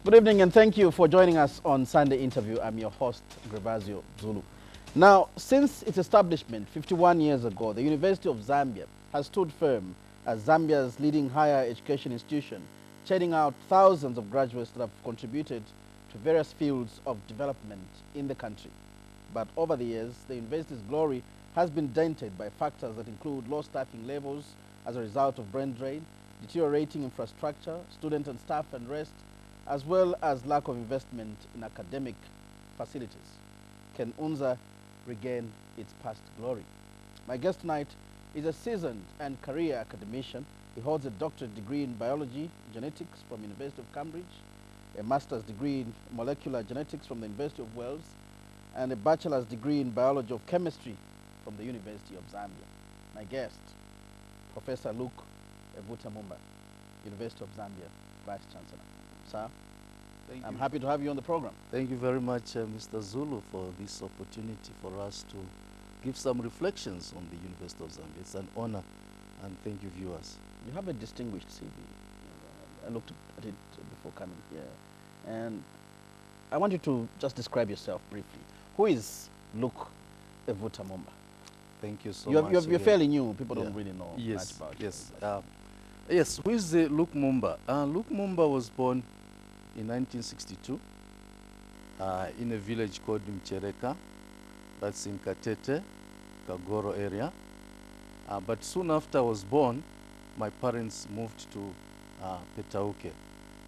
Good evening and thank you for joining us on Sunday Interview. I'm your host, Grevazio Zulu. Now, since its establishment 51 years ago, the University of Zambia has stood firm as Zambia's leading higher education institution, churning out thousands of graduates that have contributed to various fields of development in the country. But over the years, the university's glory has been dented by factors that include low staffing levels as a result of brain drain, deteriorating infrastructure, student and staff unrest, as well as lack of investment in academic facilities. Can UNZA regain its past glory? My guest tonight is a seasoned and career academician. He holds a doctorate degree in biology genetics from the University of Cambridge, a master's degree in molecular genetics from the University of Wales, and a bachelor's degree in biology of chemistry from the University of Zambia. My guest, Professor Luke Evutamumba, University of Zambia, Vice Chancellor. Sir, I'm happy to have you on the program. Thank you very much, Mr. Zulu, for this opportunity for us to give some reflections on the University of Zambia. It's an honor, and thank you, viewers. You have a distinguished CV. I looked at it before coming here. And I want you to just describe yourself briefly. Who is Luke Evutamumba? Thank you so much. You're fairly new. People don't really know much about you. Yes, who is Luke Mumba? Luke Mumba was born in 1962 in a village called Mchereka, that's in Katete, Kagoro area. But soon after I was born, my parents moved to Petauke.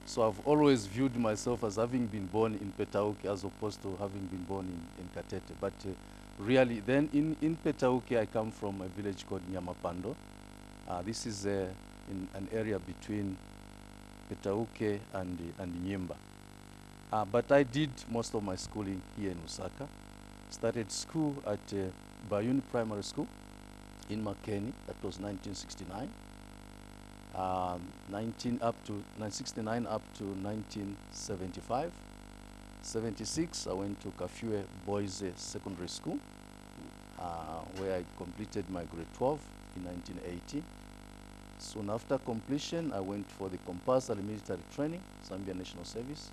So I've always viewed myself as having been born in Petauke as opposed to having been born in Katete. But really, then in Petauke, I come from a village called Nyamapando. This is in an area between Petauke and Nyimba. But I did most of my schooling here in Lusaka. Started school at Bayuni Primary School in Makeni. That was 1969. 1969 up to 1975. 76, I went to Kafue Boys Secondary School, where I completed my grade 12 in 1980. Soon after completion, I went for the compulsory military training, Zambia National Service,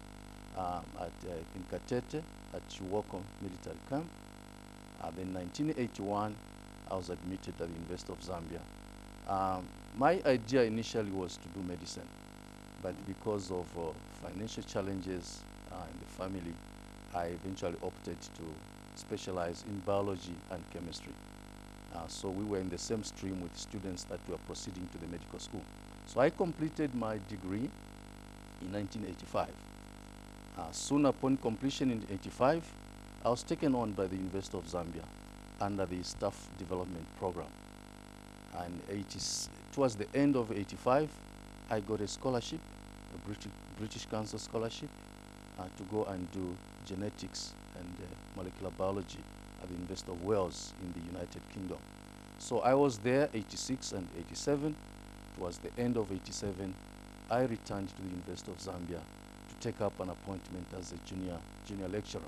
in Katete at Chiwoko Military Camp. Then 1981, I was admitted at the University of Zambia. My idea initially was to do medicine, but because of financial challenges in the family, I eventually opted to specialize in biology and chemistry. So we were in the same stream with students that were proceeding to the medical school. So I completed my degree in 1985. Soon upon completion in 85, I was taken on by the University of Zambia under the staff development program. And towards the end of 85, I got a scholarship, a British Council scholarship, to go and do genetics and molecular biology at the University of Wales in the United Kingdom. So I was there 86 and 87. Towards the end of 87, I returned to the University of Zambia to take up an appointment as a junior lecturer.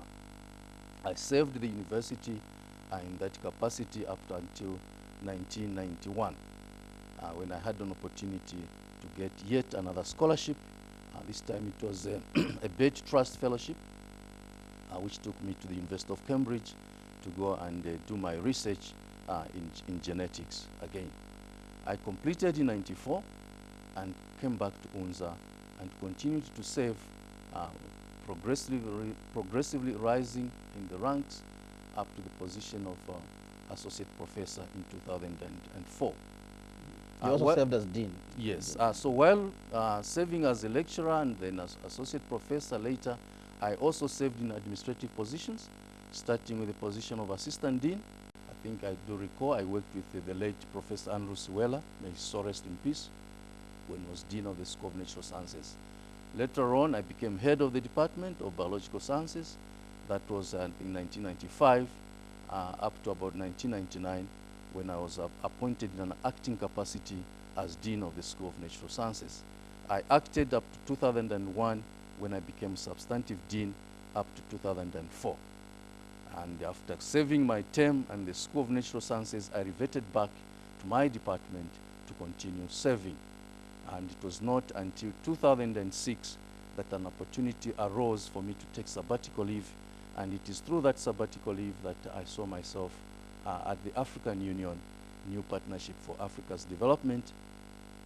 I served the university in that capacity up until 1991, when I had an opportunity to get yet another scholarship. This time it was a Bate Trust Fellowship, which took me to the University of Cambridge to go and do my research in genetics again. I completed in 94 and came back to UNZA and continued to serve, progressively rising in the ranks up to the position of associate professor in 2004. You also served as dean. Yes. So while serving as a lecturer and then as associate professor later, I also served in administrative positions, starting with the position of assistant dean. I think I do recall I worked with the late Professor Andrew Siwela, may his soul rest in peace, when he was dean of the School of Natural Sciences. Later on, I became head of the Department of Biological Sciences. That was in 1995 up to about 1999, when I was appointed in an acting capacity as Dean of the School of Natural Sciences. I acted up to 2001 when I became substantive Dean up to 2004. And after serving my term in the School of Natural Sciences, I reverted back to my department to continue serving. And it was not until 2006 that an opportunity arose for me to take sabbatical leave, and it is through that sabbatical leave that I saw myself at the African Union New Partnership for Africa's Development,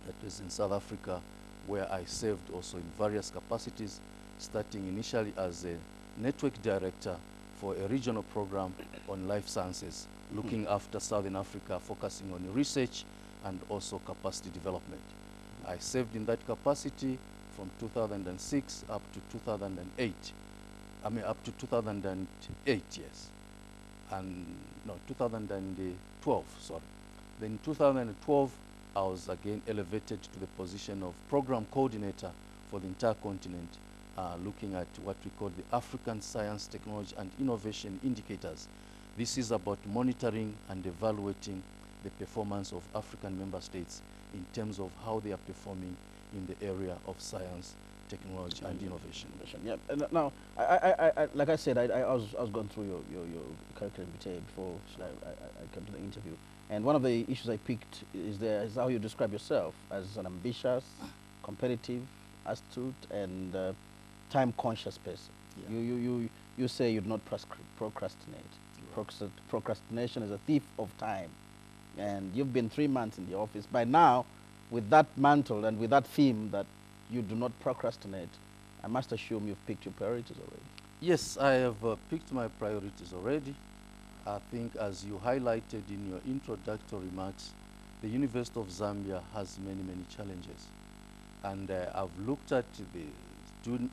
that is in South Africa, where I served also in various capacities, starting initially as a network director for a regional program on life sciences, looking after Southern Africa, focusing on research and also capacity development. I served in that capacity from 2006 up to 2008. I mean, up to 2008, yes. And, no, 2012, sorry. Then in 2012, I was again elevated to the position of program coordinator for the entire continent, looking at what we call the African Science, Technology and Innovation Indicators. This is about monitoring and evaluating the performance of African member states in terms of how they are performing in the area of science, technology and innovation. Yeah. Now, like I said, I was going through your curriculum vitae before I came to the interview, and one of the issues I picked is how you describe yourself as an ambitious, competitive, astute, and time-conscious person. Yeah. You say you do not procrastinate. Right. Procrastination is a thief of time, and you've been 3 months in the office. By now, with that mantle and with that theme that you do not procrastinate, I must assume you've picked your priorities already. Yes, I have picked my priorities already. I think, as you highlighted in your introductory remarks, the University of Zambia has many, many challenges. And I've looked at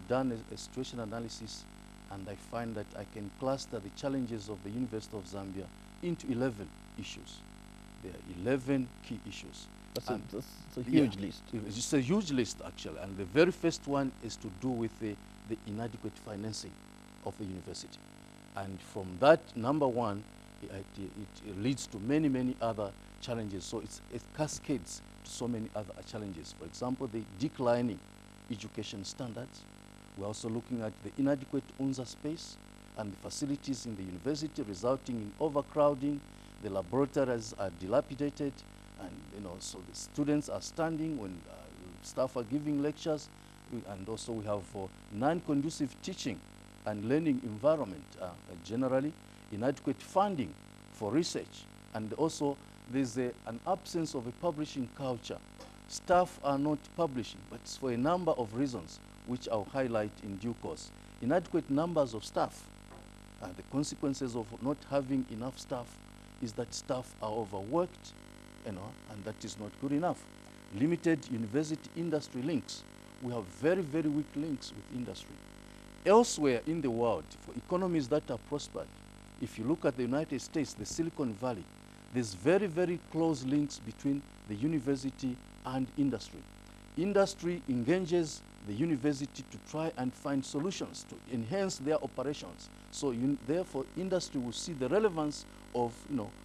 done a situation analysis, and I find that I can cluster the challenges of the University of Zambia into 11 issues. There are 11 key issues. That's a huge list. It's a huge list, actually. And the very first one is to do with the inadequate financing of the university. And from that, number one, it leads to many, many other challenges. So it cascades to so many other challenges. For example, the declining education standards. We're also looking at the inadequate UNZA space and the facilities in the university, resulting in overcrowding. The laboratories are dilapidated, and so the students are standing when staff are giving lectures, and also we have non-conducive teaching and learning environment, generally, inadequate funding for research, and also there's an absence of a publishing culture. Staff are not publishing, but it's for a number of reasons, which I'll highlight in due course. Inadequate numbers of staff. The consequences of not having enough staff is that staff are overworked, and that is not good enough. Limited university industry links. We have very, very weak links with industry. Elsewhere in the world, for economies that are prospered, if you look at the United States, the Silicon Valley, there's very, very close links between the university and industry. Industry engages the university to try and find solutions to enhance their operations. So therefore, industry will see the relevance of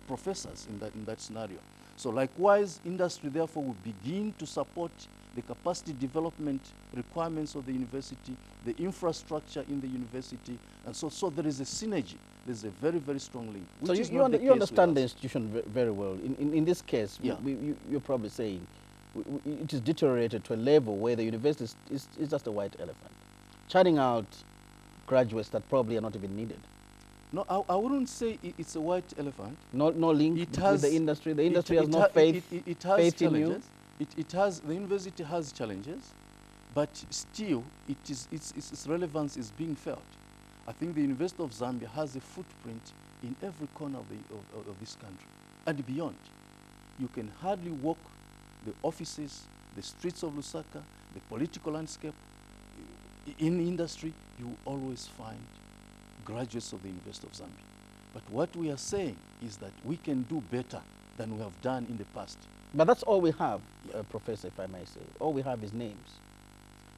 professors in that scenario. So likewise, industry therefore will begin to support the capacity development requirements of the university, the infrastructure in the university, and so there is a synergy. There's a very, very strong link. So you understand the institution very well. In this case, yeah. You're probably saying it is deteriorated to a level where the university is just a white elephant, churning out graduates that probably are not even needed. No, I wouldn't say it's a white elephant. No link with the industry. The industry has no faith. It has faith challenges. The university has challenges, but still, its relevance is being felt. I think the University of Zambia has a footprint in every corner of this country and beyond. You can hardly walk the offices, the streets of Lusaka, the political landscape. In industry, you will always find graduates of the University of Zambia. But what we are saying is that we can do better than we have done in the past. But that's all we have, Professor, if I may say. All we have is names.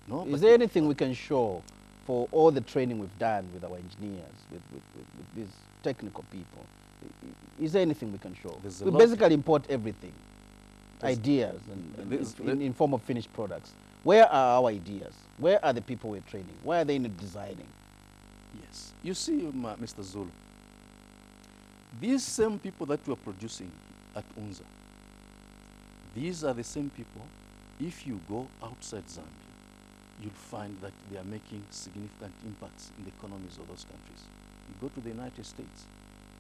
No, is there anything we can show for all the training we've done with our engineers, with these technical people? Is there anything we can show? We basically import everything, ideas, and in form of finished products. Where are our ideas? Where are the people we're training? Where are they in designing? Yes. You see, Mr. Zulu, these same people that we are producing at UNZA, these are the same people, if you go outside Zambia, you'll find that they are making significant impacts in the economies of those countries. You go to the United States,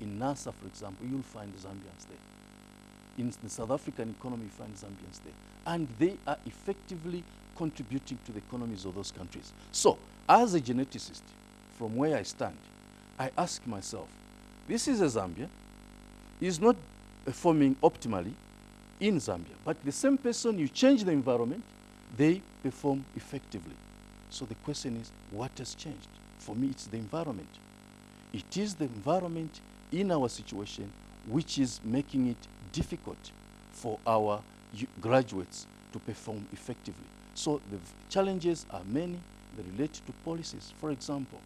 in NASA, for example, you'll find Zambians there. In the South African economy, you find Zambians there. And they are effectively contributing to the economies of those countries. So, as a geneticist, from where I stand, I ask myself, this is a Zambia, is not performing optimally in Zambia, but the same person, you change the environment, they perform effectively. So the question is, what has changed? For me, it's the environment. It is the environment in our situation which is making it difficult for our graduates to perform effectively. So the challenges are many. They relate to policies. For example,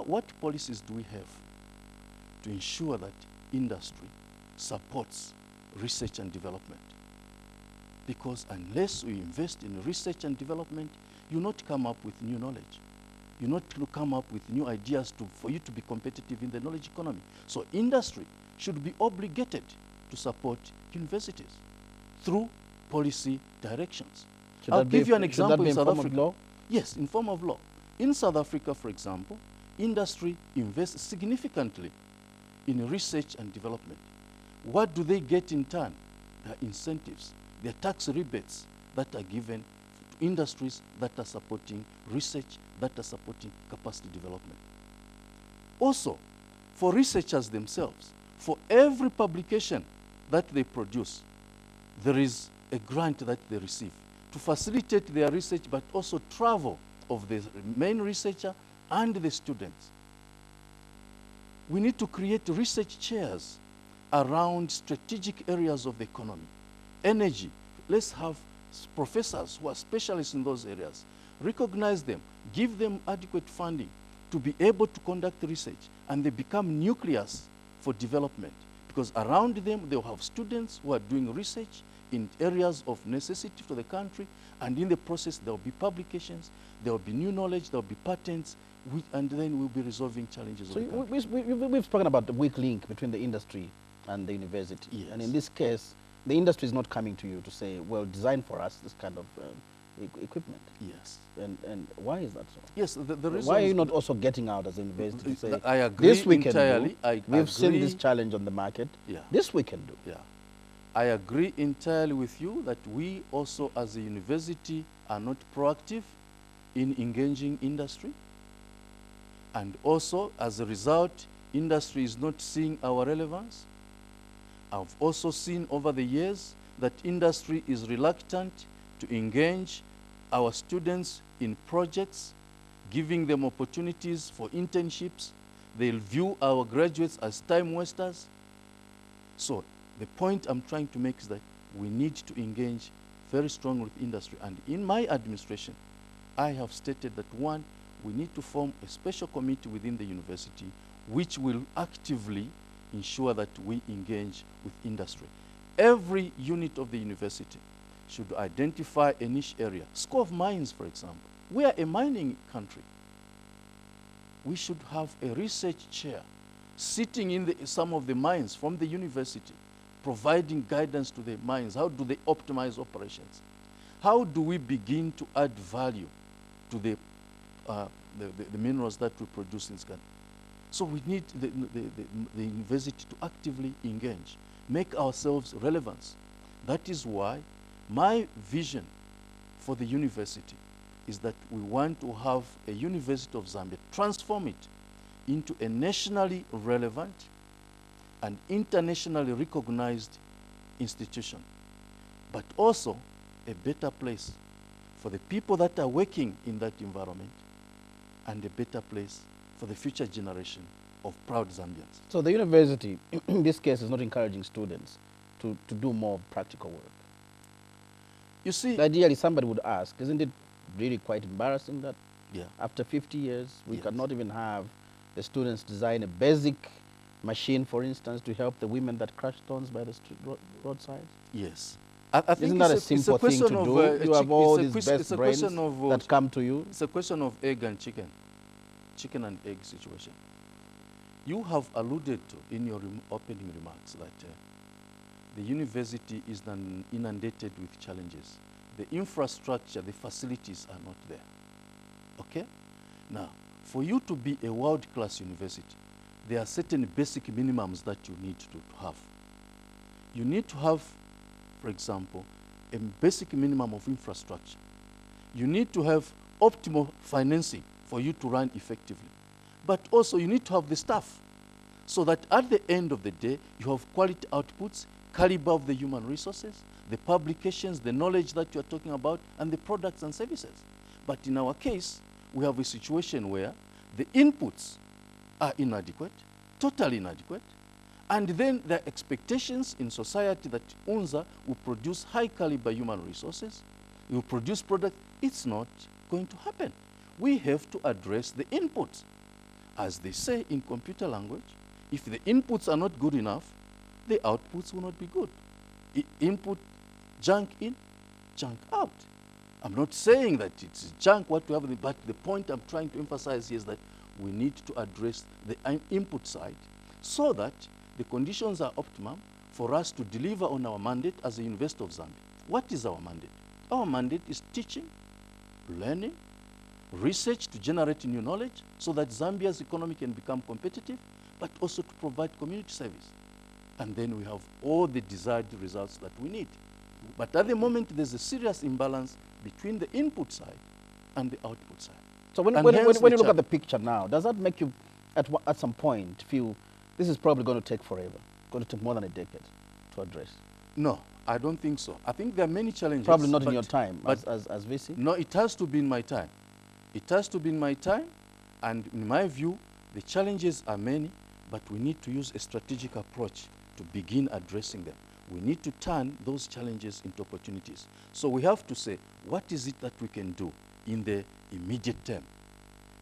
what policies do we have to ensure that industry supports research and development? Because unless we invest in research and development, you not come up with new knowledge. You not come up with new ideas for you to be competitive in the knowledge economy. So industry should be obligated to support universities through policy directions. I'll give you an example in South Africa. Law? Yes, in form of law. In South Africa, for example, industry invests significantly in research and development. What do they get in turn? There are incentives. There are tax rebates that are given to industries that are supporting research, that are supporting capacity development. Also, for researchers themselves, for every publication that they produce, there is a grant that they receive to facilitate their research, but also travel of the main researcher and the students. We need to create research chairs around strategic areas of the economy. Energy, let's have professors who are specialists in those areas. Recognize them, give them adequate funding to be able to conduct research, and they become nucleus for development. Because around them, they'll have students who are doing research in areas of necessity for the country, and in the process, there will be publications, there will be new knowledge, there will be patents, and then we'll be resolving challenges of the country. We've spoken about the weak link between the industry and the university. Yes. And in this case, the industry is not coming to you to say, well, design for us this kind of equipment. Yes. And why is that so? Yes, the reason. Why are you not also getting out as a university to say, I agree this we entirely. can do, we've seen this challenge on the market, yeah. This we can do. Yeah. I agree entirely with you that we also as a university are not proactive in engaging industry. And also, as a result, industry is not seeing our relevance. I've also seen over the years that industry is reluctant to engage our students in projects, giving them opportunities for internships. They'll view our graduates as time wasters. So the point I'm trying to make is that we need to engage very strongly with industry. And in my administration, I have stated that one, we need to form a special committee within the university which will actively ensure that we engage with industry. Every unit of the university should identify a niche area. School of Mines, for example. We are a mining country. We should have a research chair sitting in some of the mines from the university, providing guidance to the mines. How do they optimize operations? How do we begin to add value to the minerals that we produce in this country? So we need the university to actively engage, make ourselves relevant. That is why my vision for the university is that we want to have a University of Zambia, transform it into a nationally relevant and internationally recognized institution, but also a better place for the people that are working in that environment, and a better place for the future generation of proud Zambians. So the university, in this case, is not encouraging students to do more practical work. You see, ideally somebody would ask, isn't it really quite embarrassing that after 50 years, we cannot even have the students design a basic machine, for instance, to help the women that crush stones by the roadside? Yes. I think isn't that a simple thing to do? You have all these best brains that come to you. It's a question of egg and chicken and egg situation. You have alluded to in your opening remarks that the university is inundated with challenges. the infrastructure, the facilities are not there. Okay? Now, for you to be a world-class university, there are certain basic minimums that you need to have. You need to have, for example, a basic minimum of infrastructure. You need to have optimal financing for you to run effectively. But also you need to have the staff so that at the end of the day, you have quality outputs, caliber of the human resources, the publications, the knowledge that you are talking about, and the products and services. But in our case, we have a situation where the inputs are inadequate, totally inadequate, and then there are expectations in society that UNZA will produce high caliber human resources, will produce products. It's not going to happen. We have to address the inputs. As they say in computer language, if the inputs are not good enough, the outputs will not be good. Input, junk in, junk out. I'm not saying that it's junk what we have, but the point I'm trying to emphasize is that we need to address the input side so that the conditions are optimum for us to deliver on our mandate as a University of Zambia. What is our mandate? Our mandate is teaching, learning, research to generate new knowledge so that Zambia's economy can become competitive, but also to provide community service. And then we have all the desired results that we need. But at the moment, there's a serious imbalance between the input side and the output side. So when you look at the picture now, does that make you at some point feel this is probably going to take forever, going to take more than a decade to address? No, I don't think so. I think there are many challenges. Probably not in your time as VC? No, it has to be in my time. It has to be in my time, and in my view, the challenges are many, but we need to use a strategic approach to begin addressing them. We need to turn those challenges into opportunities. So we have to say, what is it that we can do in the immediate term,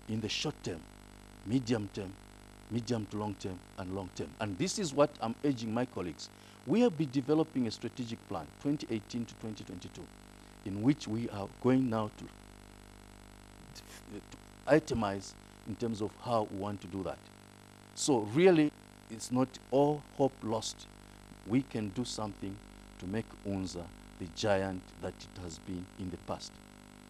in the short term, medium to long term, and long term. And this is what I'm urging my colleagues. We have been developing a strategic plan, 2018 to 2022, in which we are going now to itemize in terms of how we want to do that. So really, it's not all hope lost. We can do something to make UNZA the giant that it has been in the past.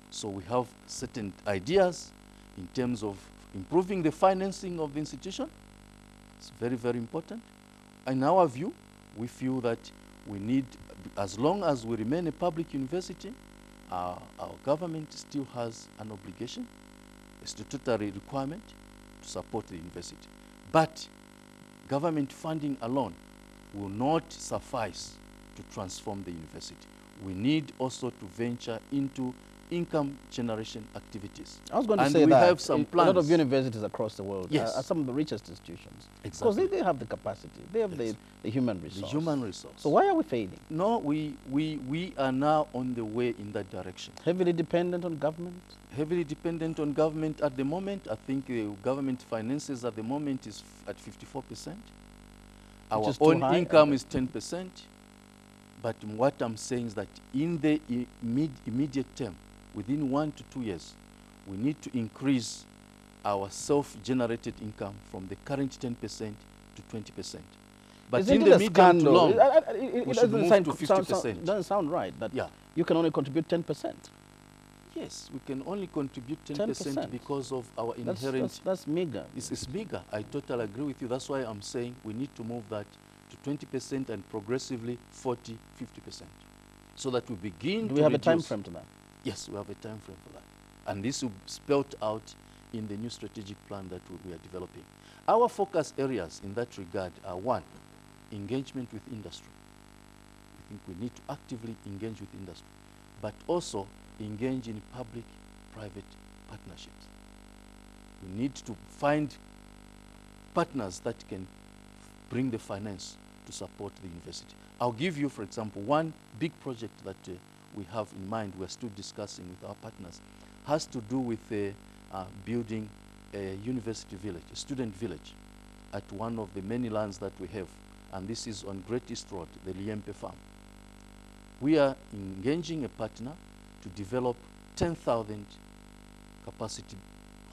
So we have certain ideas in terms of improving the financing of the institution. It's very, very important. In our view, we feel that we need, as long as we remain a public university, our government still has an obligation, a statutory requirement to support the university. But government funding alone will not suffice to transform the university. We need also to venture into income generation activities. I was going to and say we that have some plans. A lot of universities across the world yes. are some of the richest institutions. Exactly. Because they have the capacity, they have the human resource. The human resource. So why are we failing? No, we are now on the way in that direction. Heavily dependent on government? Heavily dependent on government at the moment. I think the government finances at the moment is at 54%. Our own income is 10%. But what I'm saying is that in the immediate term, within 1 to 2 years, we need to increase our self-generated income from the current 10% to 20%. But Isn't in the medium to long, we should move to 50%. It doesn't sound right that yeah. you can only contribute 10%. Yes, we can only contribute 10% because of our inherent... That's meager. It's meager. I totally agree with you. That's why I'm saying we need to move that to 20% and progressively 40, 50%. So that we begin Do we have a time frame to that? Yes, we have a time frame for that. And this will be spelled out in the new strategic plan that we are developing. Our focus areas in that regard are: 1, engagement with industry. I think we need to actively engage with industry, but also engage in public-private partnerships. We need to find partners that can bring the finance to support the university. I'll give you, for example, one big project that we have in mind, we're still discussing with our partners, has to do with building a university village, a student village, at one of the many lands that we have. And this is on Great East Road, the Liempe Farm. We are engaging a partner to develop 10,000 capacity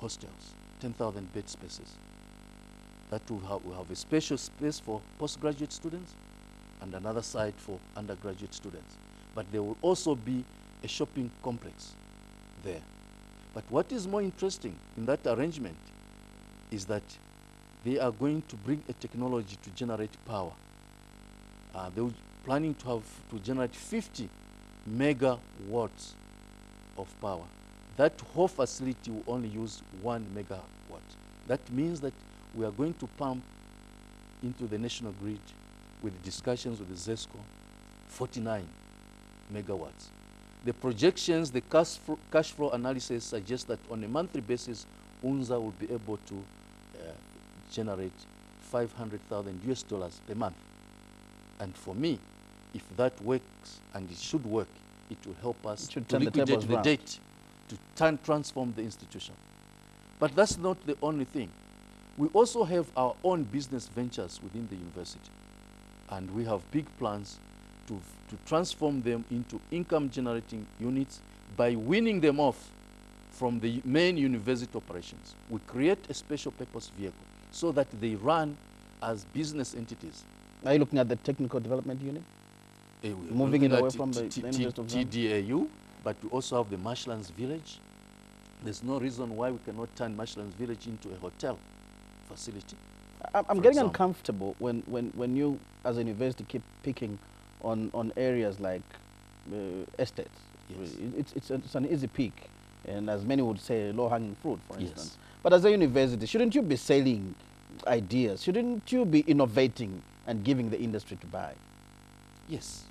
hostels, 10,000 bed spaces. That will have a special space for postgraduate students and another side for undergraduate students. But there will also be a shopping complex there. But what is more interesting in that arrangement is that they are going to bring a technology to generate power. They were planning to generate 50 megawatts of power. That whole facility will only use 1 megawatt. That means that we are going to pump into the national grid with discussions with the ZESCO, 49 megawatts. The projections, the cash flow analysis suggests that on a monthly basis, UNZA will be able to generate $500,000 per month. And for me, if that works, and it should work, it will help us to liquidate the debt, to transform the institution. But that's not the only thing. We also have our own business ventures within the university. And we have big plans to transform them into income-generating units by winning them off from the main university operations. We create a special purpose vehicle so that they run as business entities. Are you looking at the technical development unit? Moving it away from the University of Zambia? TDAU, but we also have the Marshlands Village. There's no reason why we cannot turn Marshlands Village into a hotel facility. I'm getting uncomfortable when you, as a university, keep picking on areas like estates. Yes. It's an easy pick, and as many would say, low-hanging fruit, for instance. Yes. But as a university, shouldn't you be selling ideas? Shouldn't you be innovating and giving the industry to buy? Yes,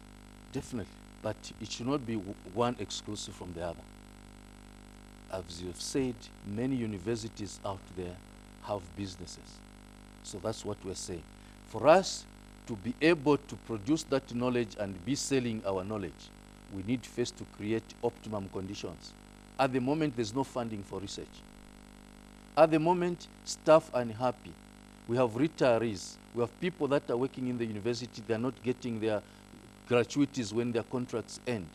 definitely. But it should not be one exclusive from the other. As you've said, many universities out there have businesses. So that's what we're saying. For us to be able to produce that knowledge and be selling our knowledge, we need first to create optimum conditions. At the moment, there's no funding for research. At the moment, staff are unhappy. We have retirees. We have people that are working in the university. They're not getting their gratuities when their contracts end.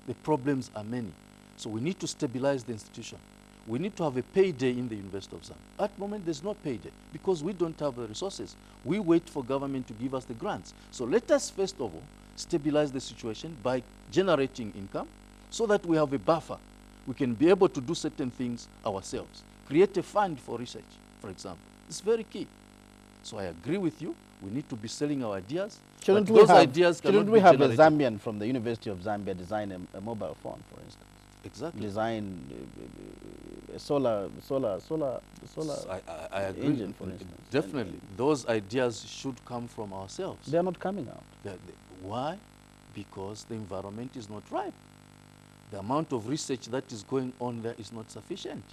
The problems are many. So we need to stabilize the institution. We need to have a payday in the University of Zambia. At the moment, there's no payday because we don't have the resources. We wait for government to give us the grants. So let us, first of all, stabilize the situation by generating income so that we have a buffer. We can be able to do certain things ourselves. Create a fund for research, for example. It's very key. So I agree with you. We need to be selling our ideas. Shouldn't we have a Zambian from the University of Zambia design a mobile phone, for instance? Exactly. Design a solar I agree. Engine, for instance. Definitely. Those ideas should come from ourselves. They are not coming out. Why? Because the environment is not ripe. The amount of research that is going on there is not sufficient.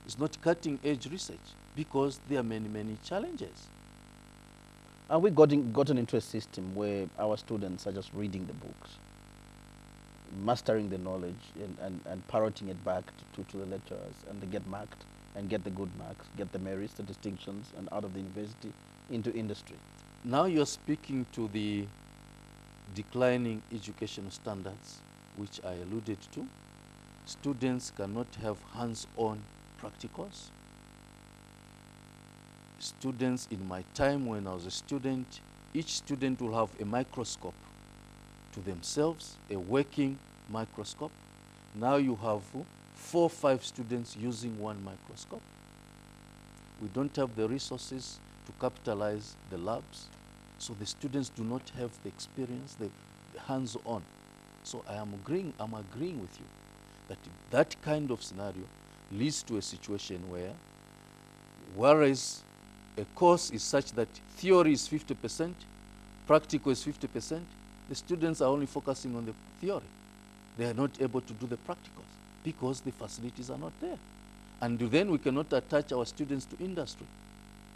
It's not cutting-edge research because there are many, many challenges. Are we gotten into a system where our students are just reading the books, mastering the knowledge and parroting it back to the lecturers, and they get marked and get the good marks, get the merits, the distinctions, and out of the university into industry? Now you're speaking to the declining educational standards, which I alluded to. Students cannot have hands-on practicals. Students, in my time when I was a student, each student will have a microscope to themselves, a working microscope. Now you have 4 or 5 students using one microscope. We don't have the resources to capitalize the labs, so the students do not have the experience, the hands-on. So I'm agreeing with you that that kind of scenario leads to a situation where, whereas a course is such that theory is 50%, practical is 50%, the students are only focusing on the theory. They are not able to do the practicals because the facilities are not there. And then we cannot attach our students to industry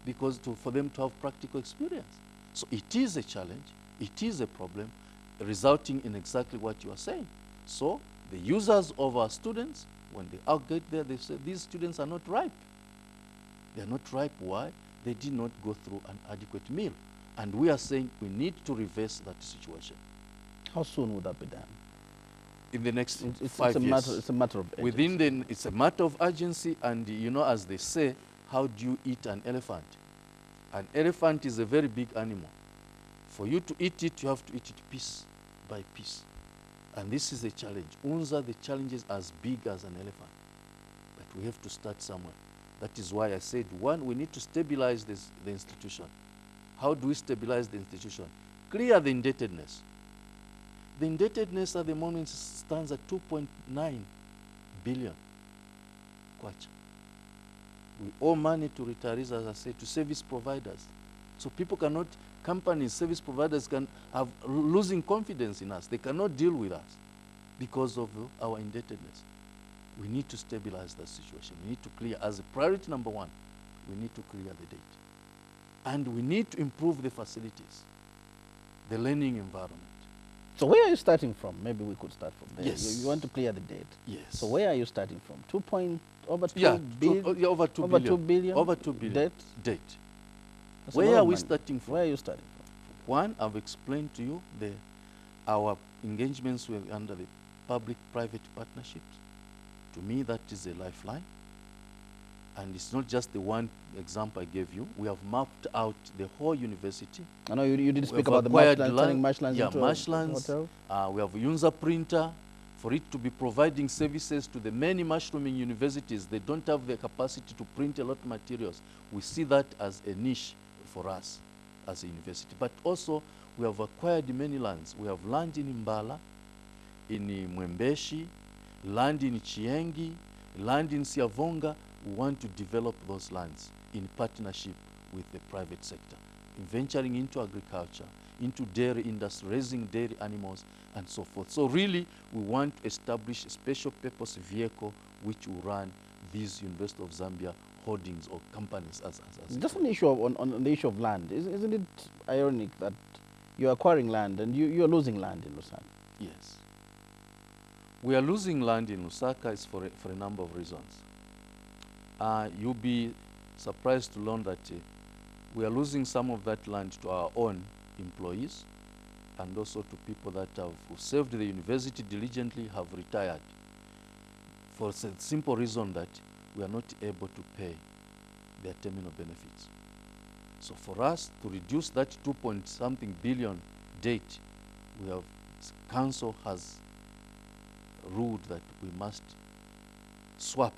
because for them to have practical experience. So it is a challenge, it is a problem, resulting in exactly what you are saying. So the users of our students, when they get there, they say, these students are not ripe. They are not ripe. Why? They did not go through an adequate meal. And we are saying we need to reverse that situation. How soon would that be done? In the next 5 years. It's a matter of urgency. It's a matter of urgency, and you know, as they say, how do you eat an elephant? An elephant is a very big animal. For you to eat it, you have to eat it piece by piece. And this is a challenge. UNZA, the challenge is as big as an elephant. But we have to start somewhere. That is why I said, one, we need to stabilize the institution. How do we stabilize the institution? Clear the indebtedness. The indebtedness at the moment stands at 2.9 billion kwacha. We owe money to retirees, as I said, to service providers. So people cannot, companies, service providers can have losing confidence in us. They cannot deal with us because of our indebtedness. We need to stabilize that situation. We need to clear, as a priority number one, we need to clear the debt. And we need to improve the facilities, the learning environment. So where are you starting from? Maybe we could start from there. Yes. You want to clear the debt. Yes. So where are you starting from? Over 2 yeah, billion? over 2 over billion. 2 billion? Over 2 billion. Debt? That's a Where lot are of we money. starting from? Where are you starting from? One, I've explained to you our engagements were under the public-private partnerships. To me, that is a lifeline. And it's not just the one example I gave you. We have mapped out the whole university. I know you did We speak have about the acquired marshlands, turning marshlands yeah, into marshlands. a hotel. We have UNZA printer for it to be providing services to the many mushrooming universities. They don't have the capacity to print a lot of materials. We see that as a niche for us as a university. But also, we have acquired many lands. We have land in Mbala, in Mwembeshi, land in Chiengi, land in Siavonga. We want to develop those lands in partnership with the private sector, in venturing into agriculture, into dairy industry, raising dairy animals, and so forth. So really, we want to establish a special purpose vehicle which will run these University of Zambia holdings or companies as Just an issue on the issue of land. Isn't it ironic that you're acquiring land and you're losing land in Lusaka? Yes. We are losing land in Lusaka is for a number of reasons. You'll be surprised to learn that we are losing some of that land to our own employees and also to people that have served the university diligently, have retired, for the simple reason that we are not able to pay their terminal benefits. So for us to reduce that 2-point-something billion debt, we have, council has ruled that we must swap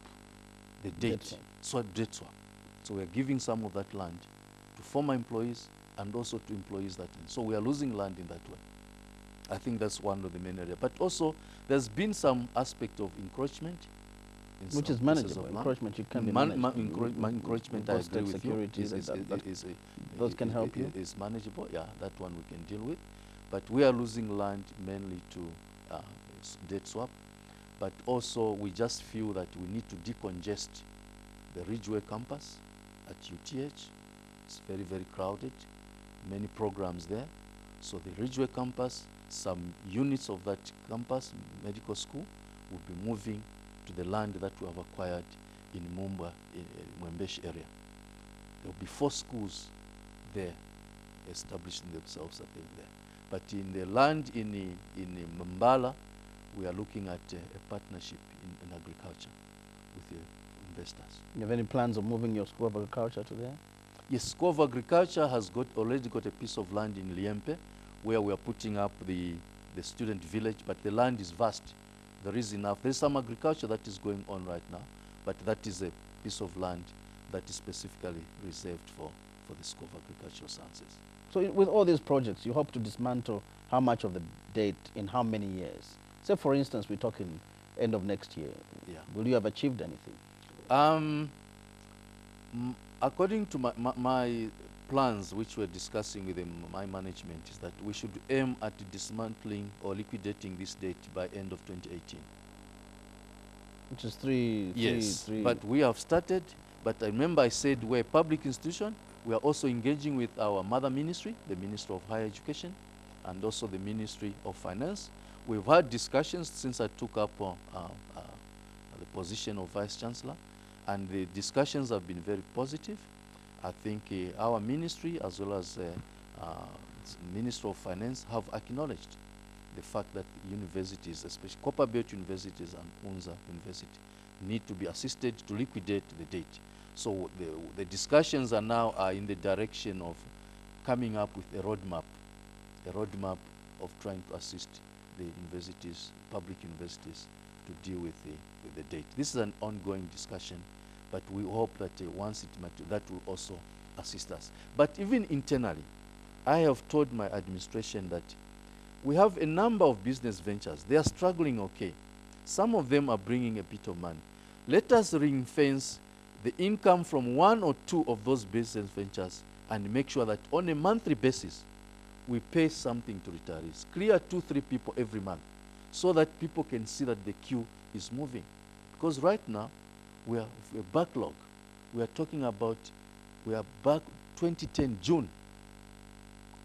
the debt swap. So we are giving some of that land to former employees and also to employees that. So we are losing land in that way. I think that's one of the main areas. But also, there's been some aspect of encroachment. Which is manageable. Encroachment, you can be encroachment, I agree with you. Those can help you. Is manageable, yeah, that one we can deal with. But we are losing land mainly to debt swap. But also, we just feel that we need to decongest the Ridgeway campus at UTH. It's very, very crowded. Many programs there. So the Ridgeway campus, some units of that campus, medical school, will be moving to the land that we have acquired in Mumba, in Mwembeshi area. There will be 4 schools there establishing themselves at there. But in the land in Mbala, we are looking at a partnership in agriculture with the investors. You have any plans of moving your school of agriculture to there? Yes, School of Agriculture has already got a piece of land in Liempe where we are putting up the student village, but the land is vast. There is enough. There's some agriculture that is going on right now, but that is a piece of land that is specifically reserved for the School of Agricultural Sciences. So with all these projects, you hope to dismantle how much of the debt in how many years? Say, for instance, we're talking end of next year. Yeah. Will you have achieved anything? According to my plans, which we're discussing with my management, is that we should aim at dismantling or liquidating this debt by end of 2018. Which is three. But we have started. But I remember I said we're a public institution. We are also engaging with our mother ministry, the Ministry of Higher Education, and also the Ministry of Finance. We've had discussions since I took up the position of Vice Chancellor, and the discussions have been very positive. I think our ministry, as well as Ministry of Finance, have acknowledged the fact that universities, especially Copper Belt universities and UNZA University, need to be assisted to liquidate the debt. So the discussions are now in the direction of coming up with a roadmap of trying to assist the universities, public universities, to deal with the debt. This is an ongoing discussion, but we hope that once it matures, that will also assist us. But even internally, I have told my administration that we have a number of business ventures. They are struggling okay. Some of them are bringing a bit of money. Let us ring-fence the income from one or two of those business ventures and make sure that on a monthly basis, we pay something to retirees. Clear 2-3 people every month so that people can see that the queue is moving. Because right now, we are a backlog. We are talking about, we are back 2010 June.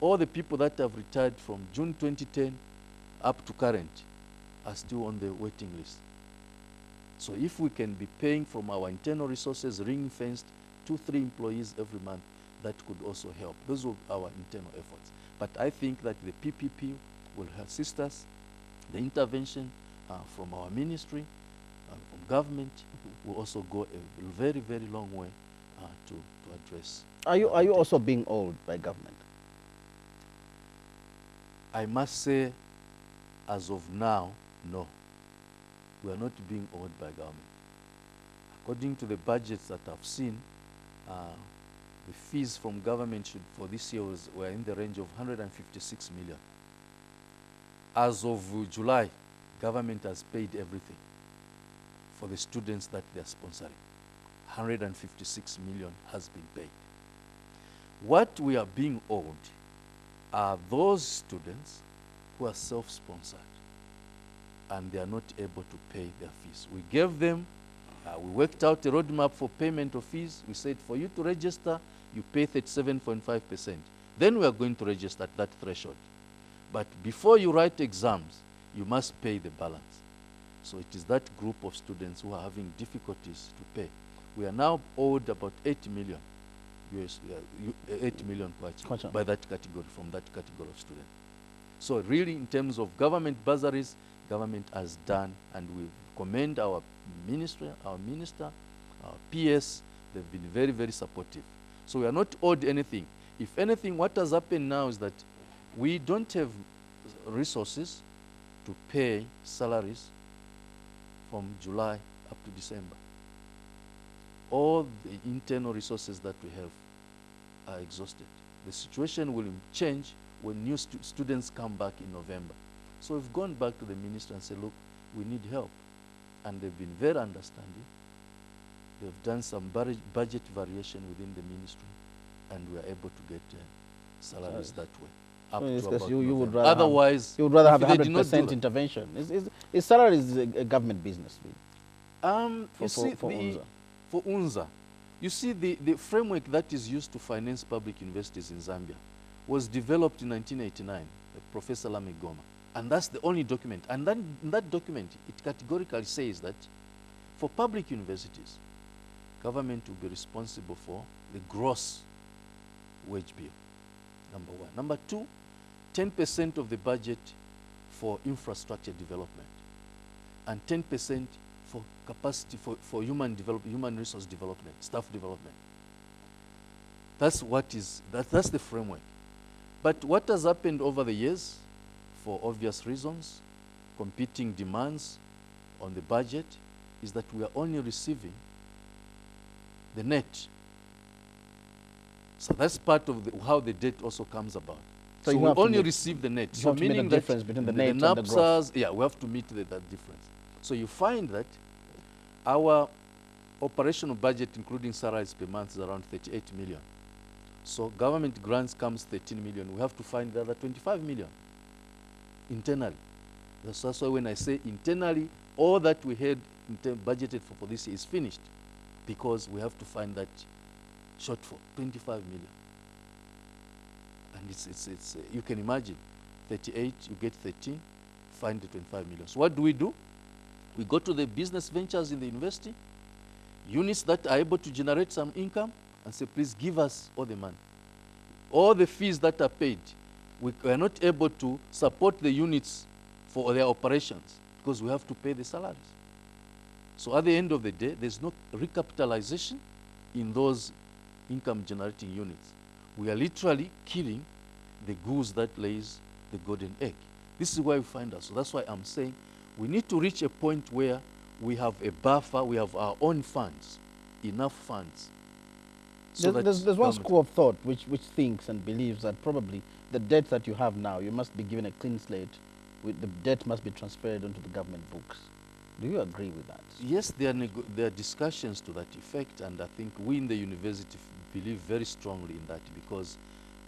All the people that have retired from June 2010 up to current are still on the waiting list. So if we can be paying from our internal resources, ring-fenced 2-3 employees every month, that could also help. Those are our internal efforts. But I think that the PPP will assist us. The intervention from our ministry, from government, will also go a very, very long way to address. Are you also being owed by government? I must say, as of now, no. We are not being owed by government. According to the budgets that I've seen, the fees from government for this year were in the range of 156 million. As of July, government has paid everything for the students that they are sponsoring. 156 million has been paid. What we are being owed are those students who are self-sponsored and they are not able to pay their fees. We gave them, we worked out a roadmap for payment of fees. We said for you to register, you pay 37.5%. Then we are going to register at that threshold. But before you write exams, you must pay the balance. So it is that group of students who are having difficulties to pay. We are now owed about 8 million. 8 million kwacha by that category, from that category of students. So really, in terms of government bursaries, government has done, and we commend our ministry, our minister, our PS. They've been very, very supportive. So we are not owed anything. If anything, what has happened now is that we don't have resources to pay salaries from July up to December. All the internal resources that we have are exhausted. The situation will change when new students come back in November. So we've gone back to the minister and said, look, we need help. And they've been very understanding. They've done some budget variation within the ministry, and we are able to get salaries that way. Up to about you would rather otherwise, you would rather have if 100% intervention. Is salaries a government business? For UNZA, you see, the framework that is used to finance public universities in Zambia was developed in 1989, Professor Lamigoma. And that's the only document. And then in that document, it categorically says that for public universities, government will be responsible for the gross wage bill, number one. Number two, 10% of the budget for infrastructure development, and 10% for capacity for human resource development, staff development. That's the framework. But what has happened over the years, for obvious reasons, competing demands on the budget, is that we are only receiving the net. So that's part of how the debt also comes about. So we only receive the net. So meaning the difference between the net and the gross. Yeah, we have to meet that difference. So you find that our operational budget, including salaries per month, is around 38 million. So government grants comes 13 million. We have to find the other 25 million internally. That's why when I say internally, all that we had budgeted for this year is finished, because we have to find that shortfall, 25 million. And it's you can imagine, 38, you get 13, find the 25 million. So what do? We go to the business ventures in the university, units that are able to generate some income, and say, please give us all the money. All the fees that are paid, we are not able to support the units for their operations because we have to pay the salaries. So at the end of the day, there's no recapitalization in those income-generating units. We are literally killing the goose that lays the golden egg. This is where we find us. So that's why I'm saying we need to reach a point where we have a buffer, we have our own funds, enough funds. So there's one school of thought which thinks and believes that probably the debt that you have now, you must be given a clean slate. The debt must be transferred onto the government books. Do you agree with that? Yes, there are discussions to that effect, and I think we in the university believe very strongly in that, because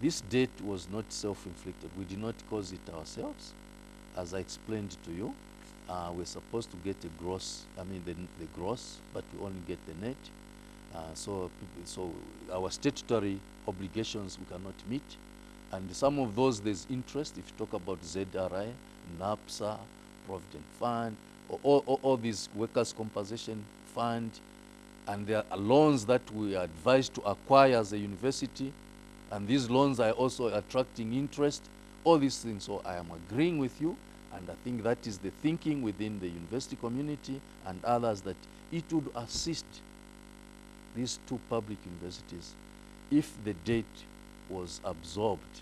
this debt was not self-inflicted. We did not cause it ourselves. As I explained to you, we're supposed to get a gross, the gross, but we only get the net. So our statutory obligations we cannot meet. And some of those, there's interest. If you talk about ZRI, NAPSA, Provident Fund, all these workers' compensation fund, and there are loans that we are advised to acquire as a university, and these loans are also attracting interest, all these things. So I am agreeing with you, and I think that is the thinking within the university community and others, that it would assist these two public universities if the debt was absorbed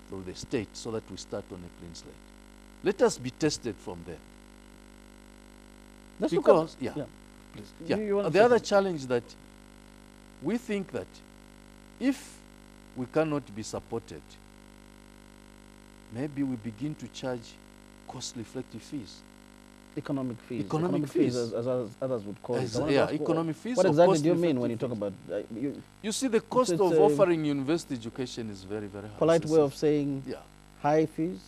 through the state, so that we start on a clean slate. Let us be tested from there. Let's because, yeah. Please. The other challenge that we think that if we cannot be supported, maybe we begin to charge cost-reflective fees. Economic fees. Economic fees. As others would call it. Economic fees. What exactly do you mean when you talk about... you see, the cost of offering university education is very, very high. Polite way of saying higher fees?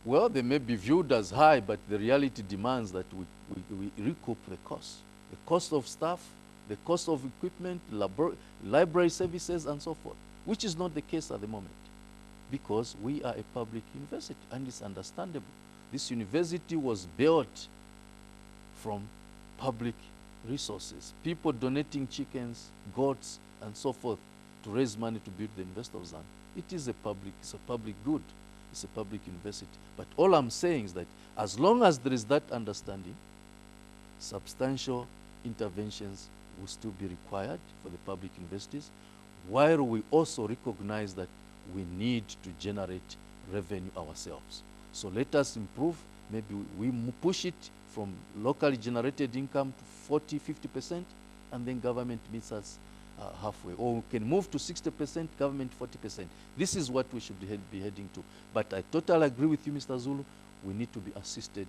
Well, they may be viewed as high, but the reality demands that we recoup the cost. The cost of staff, the cost of equipment, library services, and so forth, which is not the case at the moment, because we are a public university, and it's understandable. This university was built from public resources, people donating chickens, goats, and so forth to raise money to build the University of Zambia. It is a public good. It's a public university. But all I'm saying is that as long as there is that understanding, substantial interventions will still be required for the public universities, while we also recognize that we need to generate revenue ourselves. So let us improve. Maybe we push it from locally generated income to 40, 50%, and then government meets us halfway. Or we can move to 60%, government 40%. This is what we should be heading to. But I totally agree with you, Mr. Zulu. We need to be assisted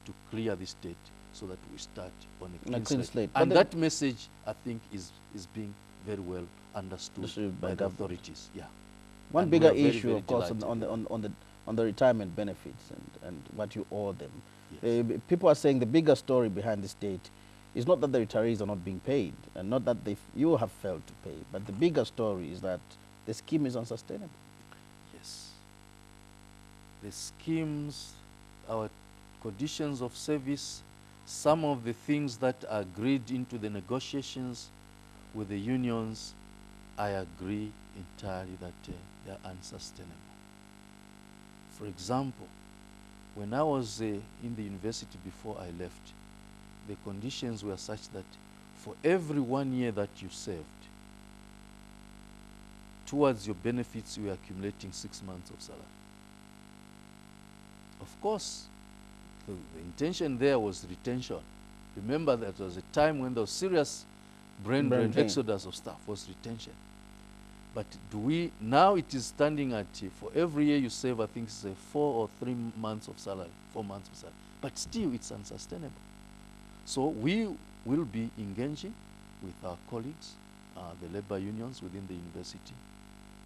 to clear this debt so that we start on a clean slate. And that message, I think, is being very well understood by the authorities. Yeah. One bigger issue, of course, on the retirement benefits and what you owe them. Yes. People are saying the bigger story behind this date is not that the retirees are not being paid, and not that you have failed to pay, but the bigger story is that the scheme is unsustainable. Yes. The schemes, our conditions of service, some of the things that are agreed into the negotiations with the unions, I agree entirely that they are unsustainable. For example, when I was in the university before I left, the conditions were such that for every 1 year that you served, towards your benefits, you were accumulating 6 months of salary. Of course, the intention there was retention. Remember that there was a time when there was serious brain drain, exodus of staff, was retention. But now it is standing at, for every year you save, I think it's 4 or 3 months of salary, 4 months of salary. But still, it's unsustainable. So we will be engaging with our colleagues, the labor unions within the university,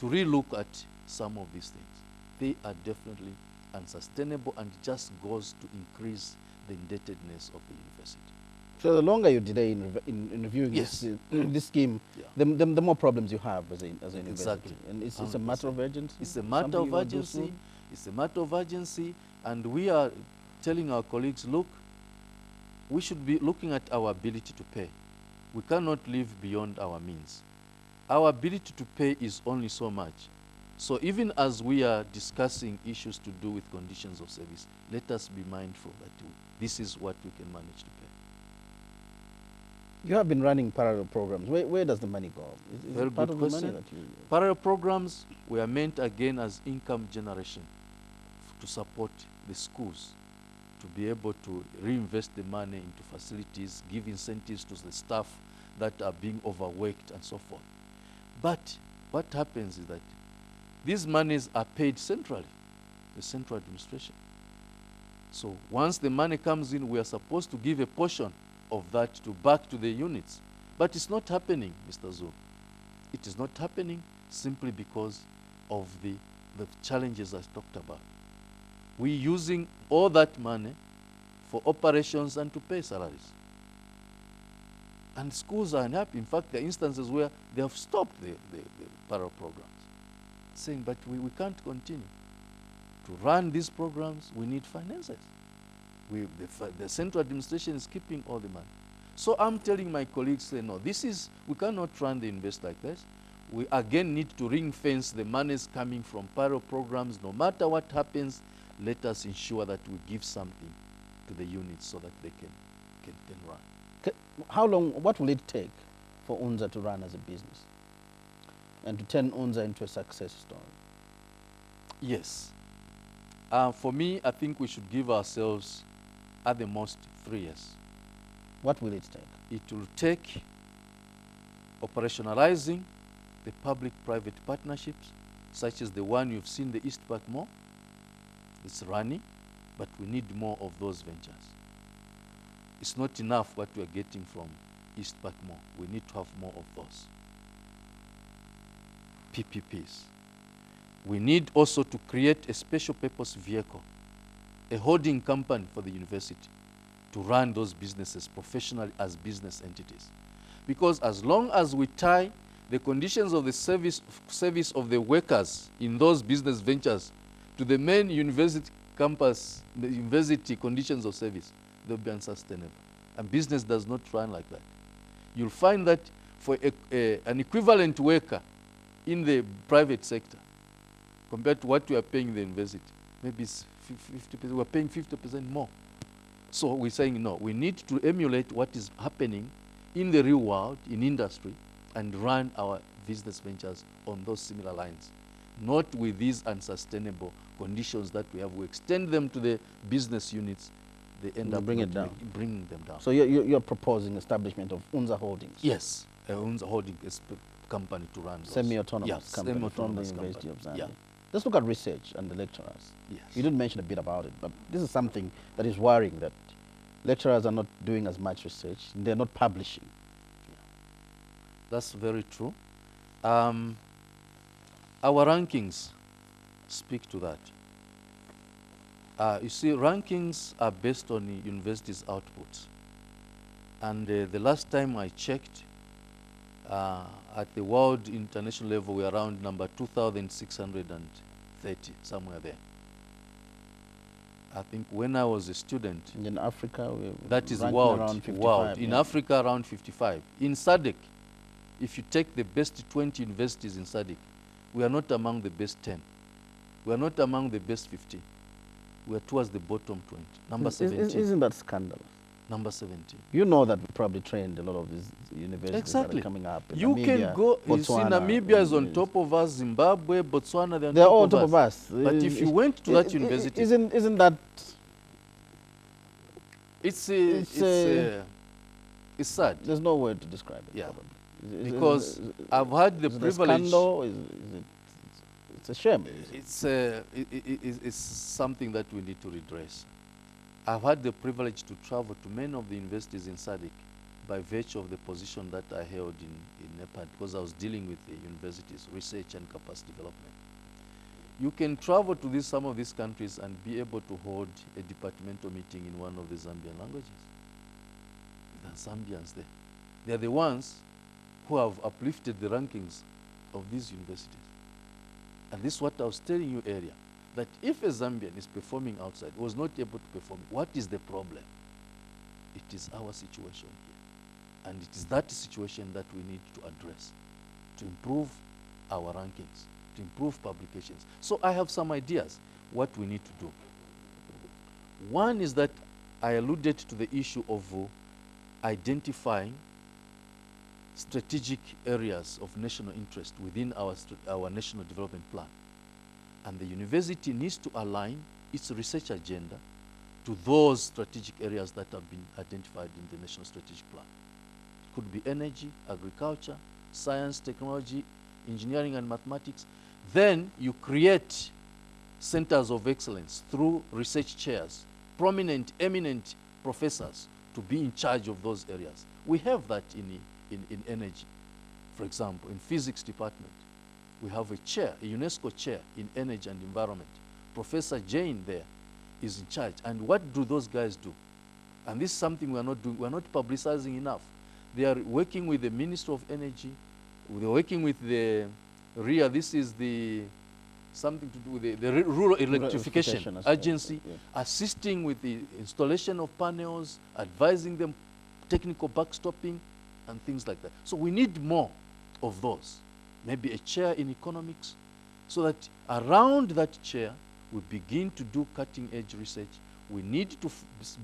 to relook at some of these things. They are definitely unsustainable, and it just goes to increase the indebtedness of the university. So the longer you delay in reviewing this scheme, the more problems you have as a university. Exactly. And it's a matter of urgency? It's a matter of urgency. It's a matter of urgency, and we are telling our colleagues, look, we should be looking at our ability to pay. We cannot live beyond our means. Our ability to pay is only so much. So even as we are discussing issues to do with conditions of service, let us be mindful that this is what we can manage to pay. You have been running parallel programs. Where does the money go? Is Very it part good of the question. money that you... Parallel programs were meant again as income generation. to support the schools, to be able to reinvest the money into facilities, give incentives to the staff that are being overworked and so forth. But what happens is that these monies are paid centrally, the central administration. So once the money comes in, we are supposed to give a portion of that back to the units. But it's not happening, Mr. Zul. It is not happening simply because of the challenges I talked about. We're using all that money for operations and to pay salaries. And schools are unhappy. In fact, there are instances where they have stopped the parallel programs, saying, but we can't continue. To run these programs, we need finances. The central administration is keeping all the money. So I'm telling my colleagues, say, no, we cannot run the invest like this. We again need to ring fence the monies coming from parallel programs. No matter what happens, let us ensure that we give something to the units so that they can run. How long, what will it take for UNZA to run as a business and to turn UNZA into a success story? Yes. For me, I think we should give ourselves at the most 3 years. What will it take? It will take operationalizing the public-private partnerships, such as the one you've seen, the East Park Mall. It's running, but we need more of those ventures. It's not enough what we are getting from East Park Mall. We need to have more of those PPPs. We need also to create a special purpose vehicle, a holding company for the university to run those businesses professionally as business entities. Because as long as we tie the conditions of the service of the workers in those business ventures to the main university campus, the university conditions of service, they'll be unsustainable. And business does not run like that. You'll find that for an equivalent worker in the private sector, compared to what we are paying in the university, maybe it's 50%, we're paying 50% more. So we're saying, no, we need to emulate what is happening in the real world, in industry, and run our business ventures on those similar lines, not with these unsustainable conditions that we have. We extend them to the business units, they end up bringing them down. So you're proposing establishment of UNZA Holdings? Yes, UNZA Holding is a company to run those. Semi-autonomous company from the University of Zambia. Yeah. Let's look at research and the lecturers. Yes. You did mention a bit about it, but this is something that is worrying, that lecturers are not doing as much research, they're not publishing. That's very true. Our rankings speak to that. You see, rankings are based on the university's outputs. And the last time I checked, at the world international level, we're around number 2,630, somewhere there. I think when I was a student, in Africa, that is world, around 55, world. In yeah. Africa, around 55. In SADC, if you take the best 20 universities in SADC, we are not among the best 10. We are not among the best 50. We are towards the bottom 20. Number 17. Isn't that scandalous? Number 17. You know that we probably trained a lot of these universities that are coming up. You Namibia, can go, you see, Botswana, Namibia is on top of us, Zimbabwe, Botswana, they're all on top of us. But if you went to that university... Isn't that... It's sad. There's no word to describe it. Yeah. Probably. Because I've had the privilege... It's a shame. It's something that we need to redress. I've had the privilege to travel to many of the universities in SADC by virtue of the position that I held in NEPAD, because I was dealing with the universities, research and capacity development. You can travel to some of these countries and be able to hold a departmental meeting in one of the Zambian languages. There are Zambians there. They're the ones who have uplifted the rankings of these universities. And this is what I was telling you earlier, that if a Zambian is performing outside, was not able to perform, what is the problem? It is our situation here. And it is that situation that we need to address to improve our rankings, to improve publications. So I have some ideas what we need to do. One is that I alluded to the issue of identifying strategic areas of national interest within our national development plan. And the university needs to align its research agenda to those strategic areas that have been identified in the National Strategic Plan. It could be energy, agriculture, science, technology, engineering, and mathematics. Then you create centers of excellence through research chairs, prominent, eminent professors to be in charge of those areas. We have that in energy. For example, in physics department, we have a chair, a UNESCO chair in energy and environment. Professor Jane there is in charge. And what do those guys do? And this is something we are not doing. We are not publicizing enough. They are working with the Ministry of Energy. They're working with the RIA. This is the something to do with the Rural Electrification Agency, yeah. assisting with the installation of panels, advising them technical backstopping, and things like that. So we need more of those. Maybe a chair in economics, so that around that chair, we begin to do cutting-edge research. We need to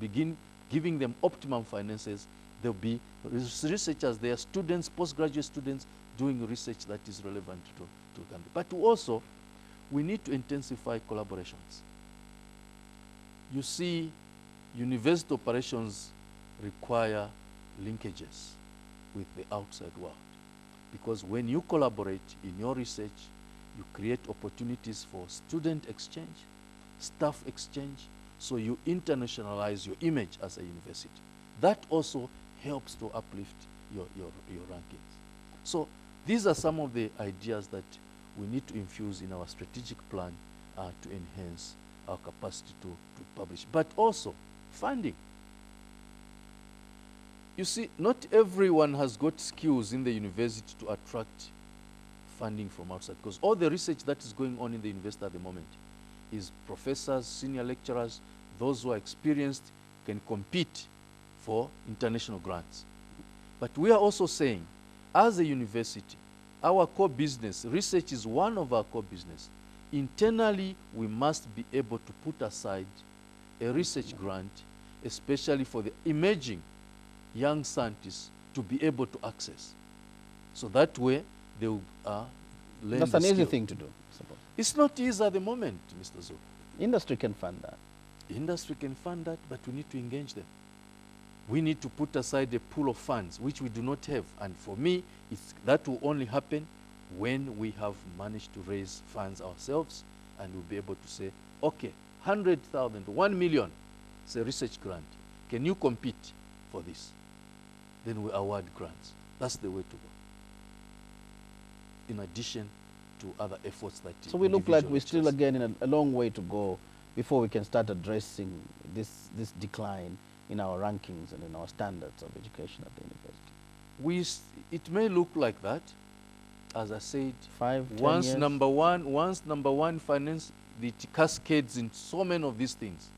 begin giving them optimum finances. There'll be researchers there, students, postgraduate students, doing research that is relevant to the country. But also, we need to intensify collaborations. You see, university operations require linkages with the outside world. Because when you collaborate in your research, you create opportunities for student exchange, staff exchange, so you internationalize your image as a university. That also helps to uplift your rankings. So these are some of the ideas that we need to infuse in our strategic plan to enhance our capacity to publish. But also, funding. You see, not everyone has got skills in the university to attract funding from outside, because all the research that is going on in the university at the moment is professors, senior lecturers, those who are experienced can compete for international grants. But we are also saying, as a university, our core business, research is one of our core business. Internally, we must be able to put aside a research grant, especially for the emerging young scientists to be able to access. So that way, they will learn That's an easy thing to do, I suppose. It's not easy at the moment, Mr. Zulu. Industry can fund that. Industry can fund that, but we need to engage them. We need to put aside a pool of funds, which we do not have. And for me, that will only happen when we have managed to raise funds ourselves, and we'll be able to say, okay, 100,000, 1 million, it's a research grant. Can you compete for this? Then we award grants. That's the way to go. In addition to other efforts that so we look like we're still again in a long way to go before we can start addressing this decline in our rankings and in our standards of education at the university. It may look like that, as I said. 5, 10 once years? number one finance, it cascades in so many of these things.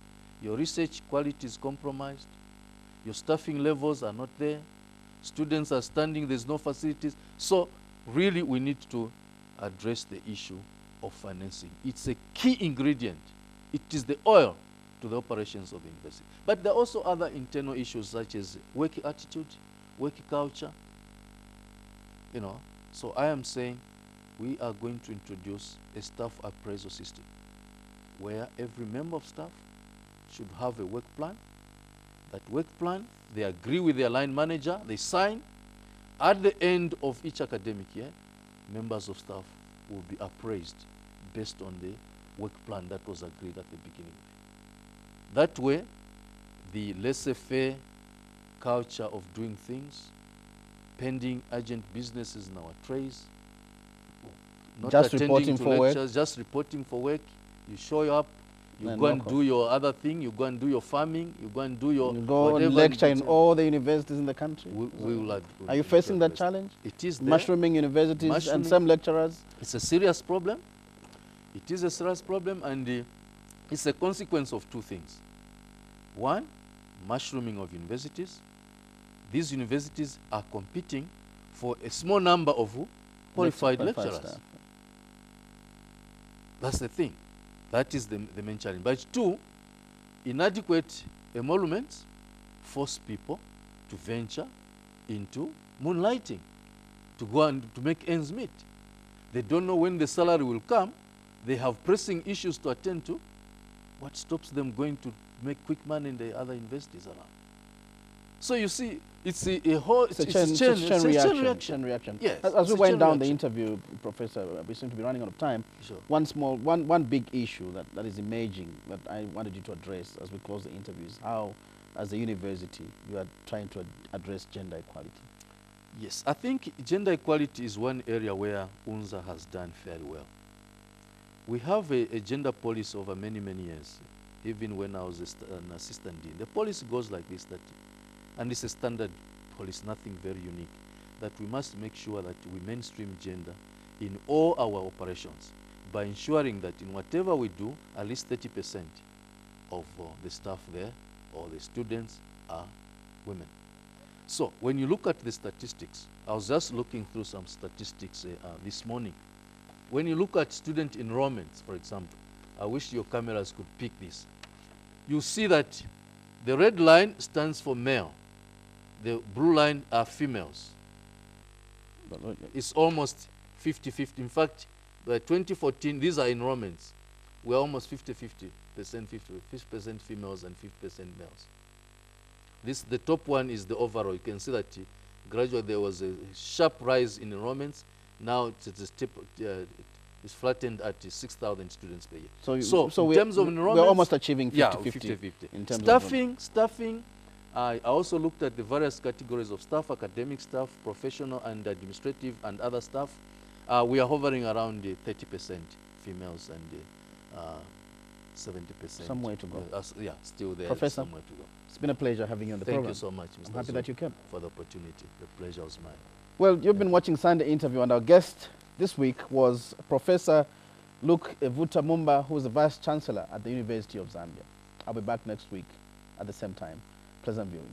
Your research quality is compromised. Your staffing levels are not there. Students are standing, there's no facilities. So really we need to address the issue of financing. It's a key ingredient. It is the oil to the operations of the university. But there are also other internal issues such as work attitude, work culture. You know, so I am saying we are going to introduce a staff appraisal system where every member of staff should have a work plan. That work plan, they agree with their line manager, they sign. At the end of each academic year, members of staff will be appraised based on the work plan that was agreed at the beginning. That way, the laissez-faire culture of doing things, pending urgent businesses in our trays, not just attending reporting to for lectures, work. just reporting for work. You show up, you And go and walk do your other thing, you go and do your farming, you go and do your You go whatever. and lecture in all the universities in the country. Are you facing that challenge? It is there. Mushrooming universities and Mushrooming. some lecturers? It's a serious problem. It is a serious problem, and it's a consequence of two things. One, mushrooming of universities. These universities are competing for a small number of qualified lecturers. Staff. That's the thing. That is the main challenge. But two, inadequate emoluments force people to venture into moonlighting, to go and to make ends meet. They don't know when the salary will come. They have pressing issues to attend to. What stops them going to make quick money in the other universities around? So you see, it's a whole chain reaction. Yes. As we went down the interview, Professor, we seem to be running out of time. Sure. One big issue that is emerging that I wanted you to address as we close the interview is how, as a university, you are trying to address gender equality. Yes, I think gender equality is one area where UNZA has done fairly well. We have a gender policy over many, many years, even when I was an assistant dean. The policy goes like this, and it's a standard policy, nothing very unique, that we must make sure that we mainstream gender in all our operations by ensuring that in whatever we do, at least 30% of the staff there or the students are women. So when you look at the statistics, I was just looking through some statistics this morning. When you look at student enrollments, for example, I wish your cameras could pick this. You see that the red line stands for male. The blue line are females. It's almost 50-50. In fact, by 2014, these are enrollments. We're almost 50-50%, 50% females and 50% males. The top one is the overall. You can see that gradually there was a sharp rise in enrollments. Now it's flattened at 6,000 students per year. So in terms of enrollments, we're almost achieving 50-50. Yeah, 50-50. In terms of staffing, I also looked at the various categories of staff: academic staff, professional and administrative and other staff. We are hovering around 30% females and 70%. Some way to go. Yeah, still there. Professor, some way to go. It's been a pleasure having you on the program. Thank you so much, Mr. I'm happy that you came. For the opportunity. The pleasure was mine. Well, you've been watching Sunday Interview, and our guest this week was Professor Luke Evuta Mumba, who is the Vice Chancellor at the University of Zambia. I'll be back next week at the same time. Pleasant viewing.